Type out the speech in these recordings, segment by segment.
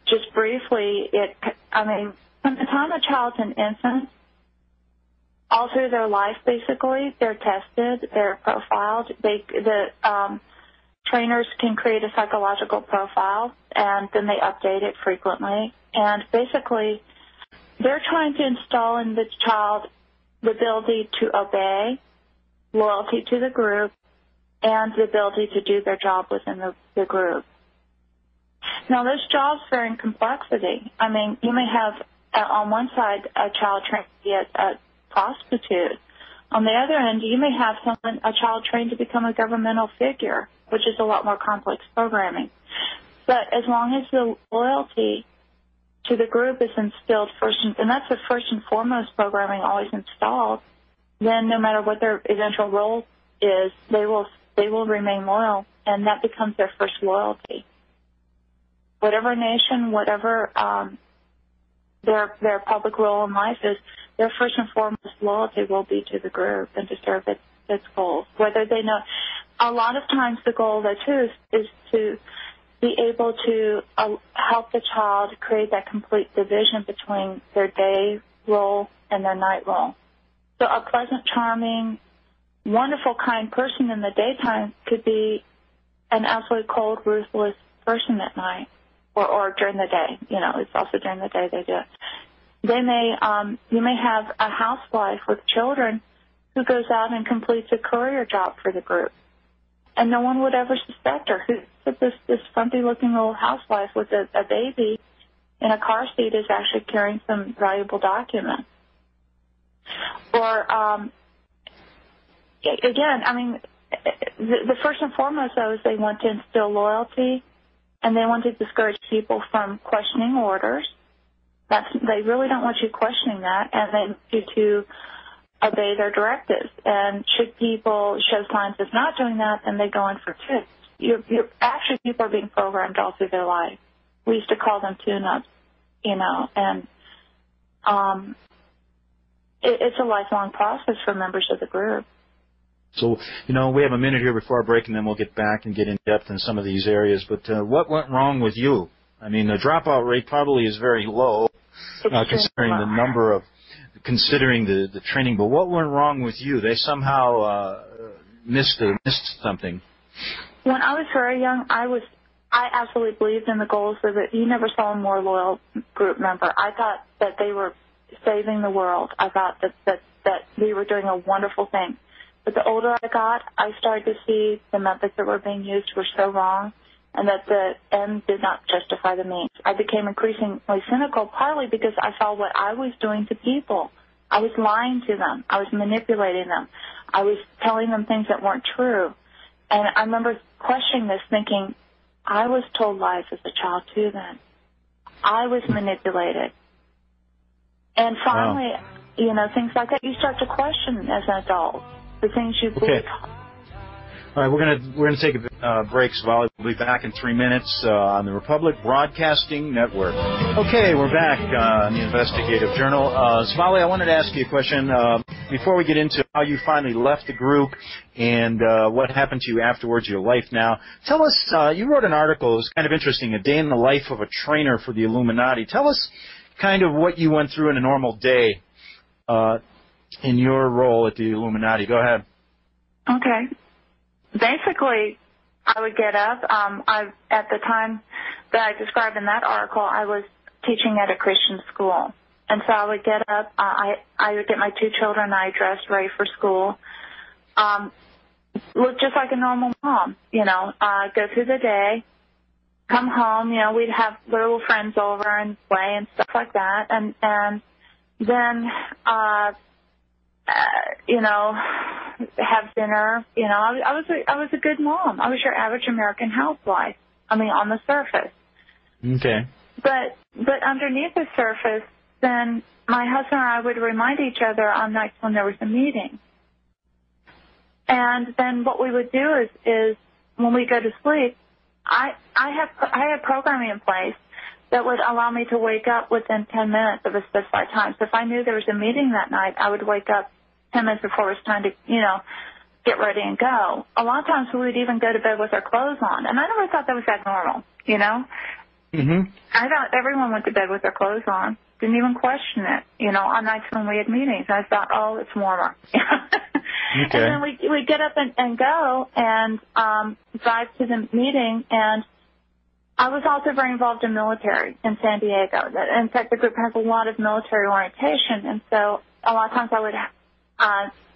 just briefly, from the time a child's an infant, all through their life, basically, they're tested, they're profiled. The trainers can create a psychological profile, and then they update it frequently. And basically, they're trying to install in the child the ability to obey, loyalty to the group, and the ability to do their job within the group. Now, those jobs vary in complexity. I mean, you may have, on one side, a child trained to be a prostitute. On the other end, you may have a child trained to become a governmental figure, which is a lot more complex programming. But as long as the loyalty to the group is instilled first, and that's the first and foremost programming always installed, then no matter what their eventual role is, they will remain loyal, and that becomes their first loyalty. Whatever nation, whatever their public role in life is, their first and foremost loyalty will be to the group and to serve its goals. Whether they know, a lot of times the goal there too is to be able to help the child create that complete division between their day role and their night role. So a pleasant, charming, wonderful, kind person in the daytime could be an absolutely cold, ruthless person at night or during the day. You know, it's also during the day they do it. They may, you may have a housewife with children who goes out and completes a courier job for the group, and no one would ever suspect her. This frumpy-looking little housewife with a baby in a car seat is actually carrying some valuable documents. Or, again, I mean, the first and foremost, though, is they want to instill loyalty, and they want to discourage people from questioning orders. They really don't want you questioning that, and they want you to obey their directives. And should people show signs of not doing that, then they go in for tips. Actually, people are being programmed all through their life. We used to call them tune-ups, you know, and it's a lifelong process for members of the group. So, you know, we have a minute here before our break, and then we'll get back and get in depth in some of these areas. But what went wrong with you? I mean, the dropout rate probably is very low, considering the number of, considering the training. But what went wrong with you? They somehow missed something. When I was very young, I absolutely believed in the goals of it. You never saw a more loyal group member. I thought that they were saving the world. I thought that we were doing a wonderful thing. But the older I got, I started to see the methods that were being used were so wrong, and that the end did not justify the means. I became increasingly cynical, partly because I saw what I was doing to people. I was lying to them. I was manipulating them. I was telling them things that weren't true. And I remember questioning this, thinking, I was told lies as a child too then. I was manipulated. And finally, you know, things like that, you start to question as an adult the things you believe. Okay. All right, we're gonna take a break, Svali. We'll be back in 3 minutes on the Republic Broadcasting Network. Okay, we're back on the Investigative Journal. Svali, I wanted to ask you a question before we get into how you finally left the group and what happened to you afterwards, your life now. Tell us, you wrote an article, it was kind of interesting, A Day in the Life of a Trainer for the Illuminati. Tell us kind of what you went through in a normal day in your role at the Illuminati. Go ahead. Okay. Basically, I would get up. At the time that I described in that article, I was teaching at a Christian school. And so I would get up. I would get my 2 children. I dressed ready for school. Looked just like a normal mom, you know, go through the day, come home, you know, we'd have little friends over and play and stuff like that. And then, you know, have dinner. You know, I was a good mom. I was your average American housewife. I mean, on the surface. Okay. But underneath the surface, then my husband and I would remind each other on nights when there was a meeting. And then what we would do is when we go to sleep, I had programming in place that would allow me to wake up within 10 minutes of a specified time. So if I knew there was a meeting that night, I would wake up 10 minutes before it was time to, you know, get ready and go. A lot of times we would even go to bed with our clothes on. And I never thought that was abnormal, you know. Mm-hmm. I thought everyone went to bed with their clothes on. Didn't even question it. On nights when we had meetings, I thought, oh, it's warmer. Okay. And then we get up and go and drive to the meeting. And I was also very involved in military in San Diego. In fact, the group has a lot of military orientation, and so a lot of times I would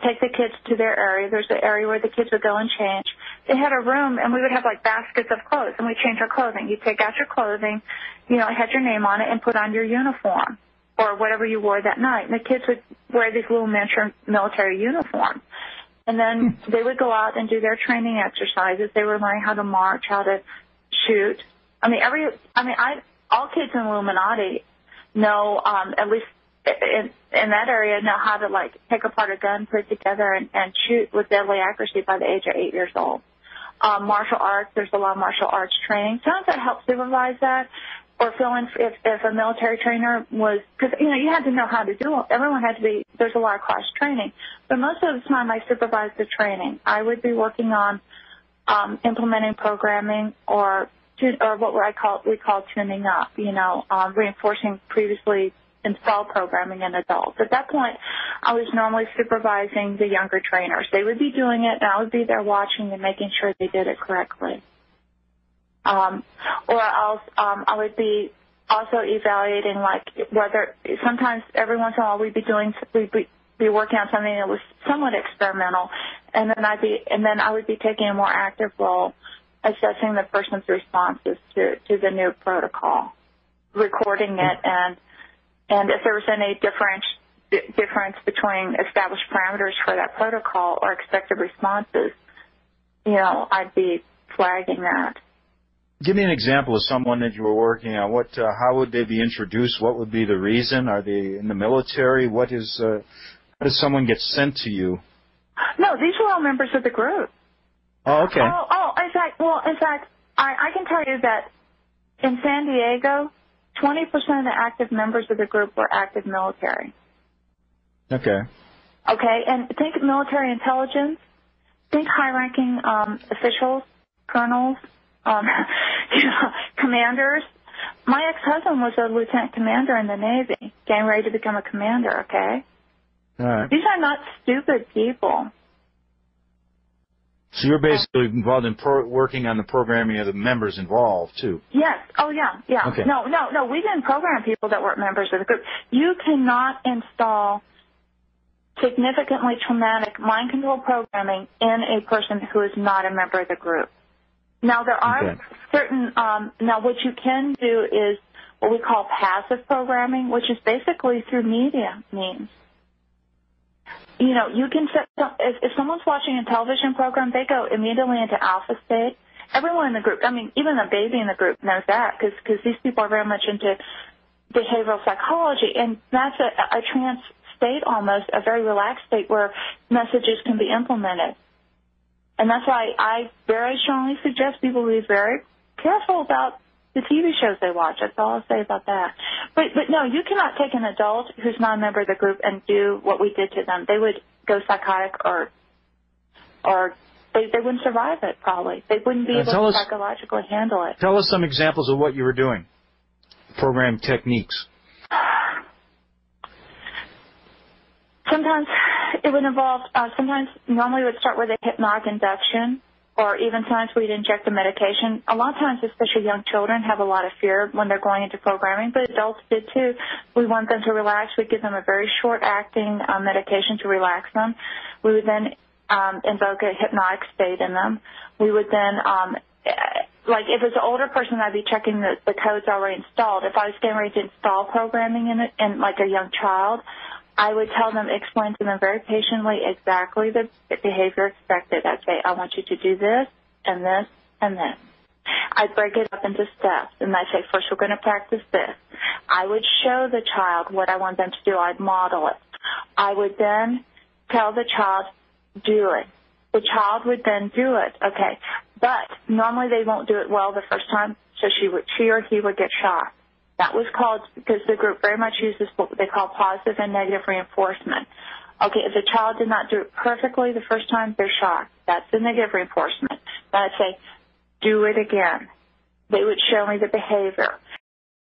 take the kids to their area. There's an area where the kids would go and change. They had a room, and we would have, like, baskets of clothes, and we'd change our clothing. You'd take out your clothing, it had your name on it, and put on your uniform or whatever you wore that night. And the kids would wear these little miniature military uniforms. And then they would go out and do their training exercises. They would learn how to march, how to shoot. All kids in Illuminati know, at least in that area, know how to, like, take apart a gun, put it together, and shoot with deadly accuracy by the age of 8 years old. Martial arts, there's a lot of martial arts training. Sometimes I help supervise that, or fill in if a military trainer was, because, you had to know how to do it. Everyone had to be, there's a lot of class training. But most of the time I supervised the training. I would be working on implementing programming or what we call tuning up, reinforcing previously installed programming in adults. At that point, I was normally supervising the younger trainers. They would be doing it, and I would be there watching and making sure they did it correctly. Or else I would be also evaluating, like, whether sometimes every once in a while we'd be working on something that was somewhat experimental, and then I would be taking a more active role, assessing the person's responses to the new protocol, recording it, and if there was any difference between established parameters for that protocol or expected responses, I'd be flagging that. Give me an example of someone that you were working on. How would they be introduced? What would be the reason? Are they in the military? How does someone get sent to you? No, these were all members of the group. Oh, okay. In fact, I can tell you that in San Diego, 20% of the active members of the group were active military. Okay. Okay, and think military intelligence, think high-ranking officials, colonels, commanders. My ex-husband was a lieutenant commander in the Navy, getting ready to become a commander, okay? All right. These are not stupid people. So you're basically involved in working on the programming of the members involved, too? Yes. Oh, yeah. Okay. No. We didn't program people that weren't members of the group. You cannot install significantly traumatic mind control programming in a person who is not a member of the group. Now, there are certain, now what you can do is what we call passive programming, which is basically through media means. You can set, if someone's watching a television program, they go immediately into alpha state. Everyone in the group, even a baby in the group knows that because these people are very much into behavioral psychology, and that's a trance state almost, a very relaxed state where messages can be implemented. And that's why I very strongly suggest people be very careful about the TV shows they watch. That's all I'll say about that. But no, you cannot take an adult who's not a member of the group and do what we did to them. They would go psychotic or they wouldn't survive it, probably. They wouldn't be able to psychologically handle it. Tell us some examples of what you were doing, program techniques. Sometimes it would involve, normally it would start with a hypnotic induction, or even sometimes we'd inject a medication. A lot of times, especially young children, have a lot of fear when they're going into programming, but adults did too. We want them to relax. We'd give them a very short-acting medication to relax them. We would then invoke a hypnotic state in them. We would then, like if it's an older person, I'd be checking the codes already installed. If I was getting ready to install programming in it, and like a young child, I would explain to them very patiently exactly the behavior expected. I'd say, I want you to do this and this and this. I'd break it up into steps, and I'd say, first we're going to practice this. I would show the child what I want them to do. I'd model it. I would then tell the child, do it. The child would then do it, okay. But normally they won't do it well the first time, so she or he would get shocked. That was called, because the group very much uses what they call positive and negative reinforcement. Okay, if the child did not do it perfectly the first time, they're shocked. That's the negative reinforcement. Then I'd say, do it again. They would show me the behavior.